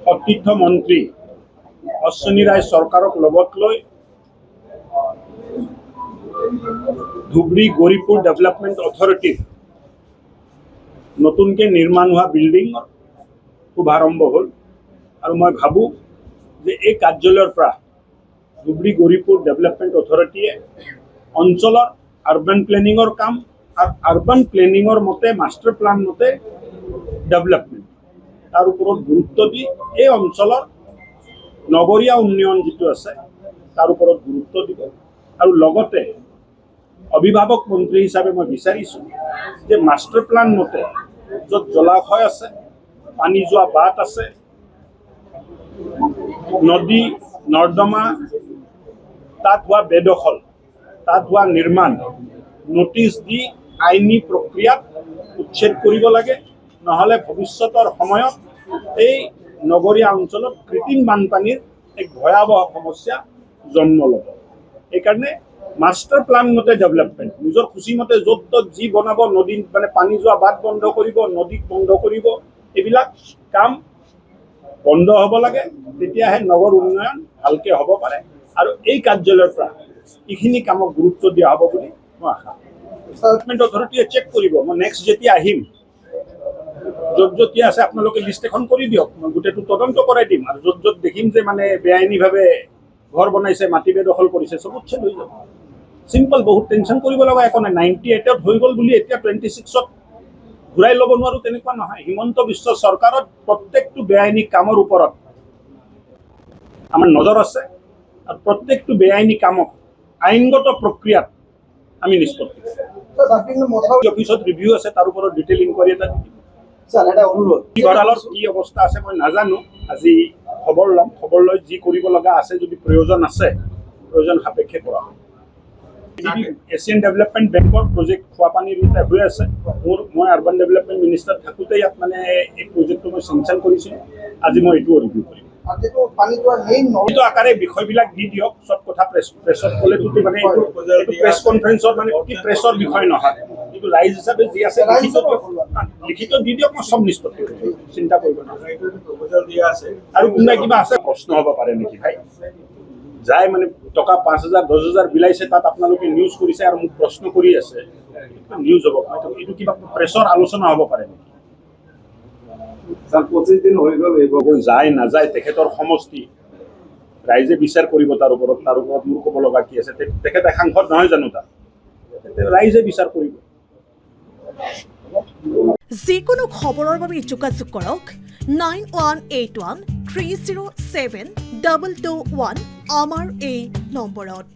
সতীৰ্থ মন্ত্ৰী অশ্বিনী ৰায় চৰকাৰক লগত লৈ ধুবুৰী গৌৰীপুৰ ডেভেলপমেণ্ট অথৰিটিৰ নতুনকৈ নিৰ্মাণ হোৱা বিল্ডিঙৰ শুভাৰম্ভ হ'ল আৰু মই ভাবোঁ যে এই কাৰ্যালয়ৰ পৰা ধুবুৰী গৌৰীপুৰ ডেভেলপমেণ্ট অথৰিটিয়ে অঞ্চলৰ আৰ্বান প্লেনিঙৰ কাম আৰু আৰ্বান প্লেনিঙৰ মতে মাষ্টাৰ প্লান মতে ডেভেলপমেণ্ট তাৰ ওপৰত গুৰুত্ব দি এই অঞ্চলৰ নগৰীয়া উন্নয়ন যিটো আছে তাৰ ওপৰত গুৰুত্ব দিব আৰু লগতে অভিভাৱক মন্ত্ৰী হিচাপে মই বিচাৰিছোঁ যে মাষ্টাৰ প্লান মতে য'ত জলাশয় আছে, পানী যোৱা বাট আছে, নদী নৰ্দমা, তাত হোৱা বেদখল, তাত হোৱা নিৰ্মাণ নটিচ দি আইনী প্ৰক্ৰিয়াত উচ্ছেদ কৰিব লাগে, নহ'লে ভৱিষ্যতৰ সময়ত এই নগৰীয়া অঞ্চলত কৃত্ৰিম বানপানীৰ এক ভয়াৱহ সমস্যা জন্ম ল'ব। সেইকাৰণে মাষ্টাৰ প্লান মতে ডেভেলপমেণ্ট, নিজৰ খুচীমতে য'ত ত'ত যি বনাব, নদীত মানে পানী যোৱা বাট বন্ধ কৰিব, নদীত বন্ধ কৰিব, এইবিলাক কাম বন্ধ হ'ব লাগে, তেতিয়াহে নগৰ উন্নয়ন ভালকৈ হ'ব পাৰে আৰু এই কাৰ্যালয়ৰ পৰা এইখিনি কামক গুৰুত্ব দিয়া হ'ব বুলি মই আশা কৰোঁ। ডেভেলপমেণ্ট অথৰিটিয়ে চেক কৰিব, মই নেক্সট যেতিয়া আহিম য'ত য'ত আছে আপোনালোকে লিষ্ট এখন কৰি দিয়ক, মই গোটেইটো তদন্ত কৰাই দিম আৰু য'ত য'ত দেখিম যে মানে বেআইনীভাৱে ঘৰ বনাইছে, মাটি বেদখল কৰিছে, চব উচ্ছেদ হৈ যাব। চিম্পল, বহুত টেনশ্যন কৰিব লগা একো নাই। 98ত হৈ গ'ল বুলি এতিয়া 26ত ঘূৰাই ল'ব নোৱাৰোঁ তেনেকুৱা নহয়। হিমন্ত বিশ্ব চৰকাৰত প্ৰত্যেকটো বেআইনী কামৰ ওপৰত আমাৰ নজৰ আছে আৰু প্ৰত্যেকটো বেআইনী কামক আইনগত প্ৰক্ৰিয়াত আমি নিষ্পত্তি অফিচত ৰিভিউ আছে, তাৰ ওপৰত ডিটেইল ইনকুৱাৰী এটা দিম। ভঁৰালৰ কি অৱস্থা আছে মই নাজানো, আজি খবৰ ল'ম, খবৰ লৈ যি কৰিব লগা আছে যদি প্ৰয়োজন আছে প্ৰয়োজন সাপেক্ষে কৰা হ'ব। এছিয়ান ডেভেলপমেণ্ট বেংকৰ প্ৰজেক্ট খোৱাপানীৰ এটা হৈ আছে, মই আৰ্বান ডেভেলপমেণ্ট মিনিষ্টাৰ থাকোঁতে ইয়াত মানে এই প্ৰজেক্টটো মই চেংচন কৰিছিলোঁ, আজি মই এইটোও ৰিভিউ কৰিম। এইটো আকাৰে বিষয়বিলাক দি দিয়ক, চব কথা প্ৰেছত ক'লেতো মানে এইটো প্ৰেছ কনফাৰেন্সত মানে কি প্ৰেছৰ বিষয় নহয়, কিন্তু ৰাইজ হিচাপে যি আছে লিখিত দি দিয়ক, মই চব নিষ্পত্তি কৰিম, চিন্তা কৰিব নালাগে। আৰু কোনোবাই কিবা আছে প্ৰশ্ন হ'ব পাৰে নেকি ভাই, যাই মানে টকা 5,000 10,000 বিলাইছে, তাত আপোনালোকে নিউজ কৰিছে আৰু মোক প্ৰশ্ন কৰি আছে, নিউজ হ'ব এইটো কিবা প্ৰেছৰ আলোচনা হ'ব পাৰে নেকি? 25 দিন হৈ গ'ল, যায় নাযায় তেখেতৰ সমষ্টি, ৰাইজে বিচাৰ কৰিব তাৰ ওপৰত মোৰ ক'ব লগা কি আছে, তেখেত সাংসদ নহয় জানো, তাত ৰাইজে বিচাৰ কৰিব। যিকোনো খবৰৰ বাবে যোগাযোগ কৰক 9181 307 221 আমাৰ এই নম্বৰত।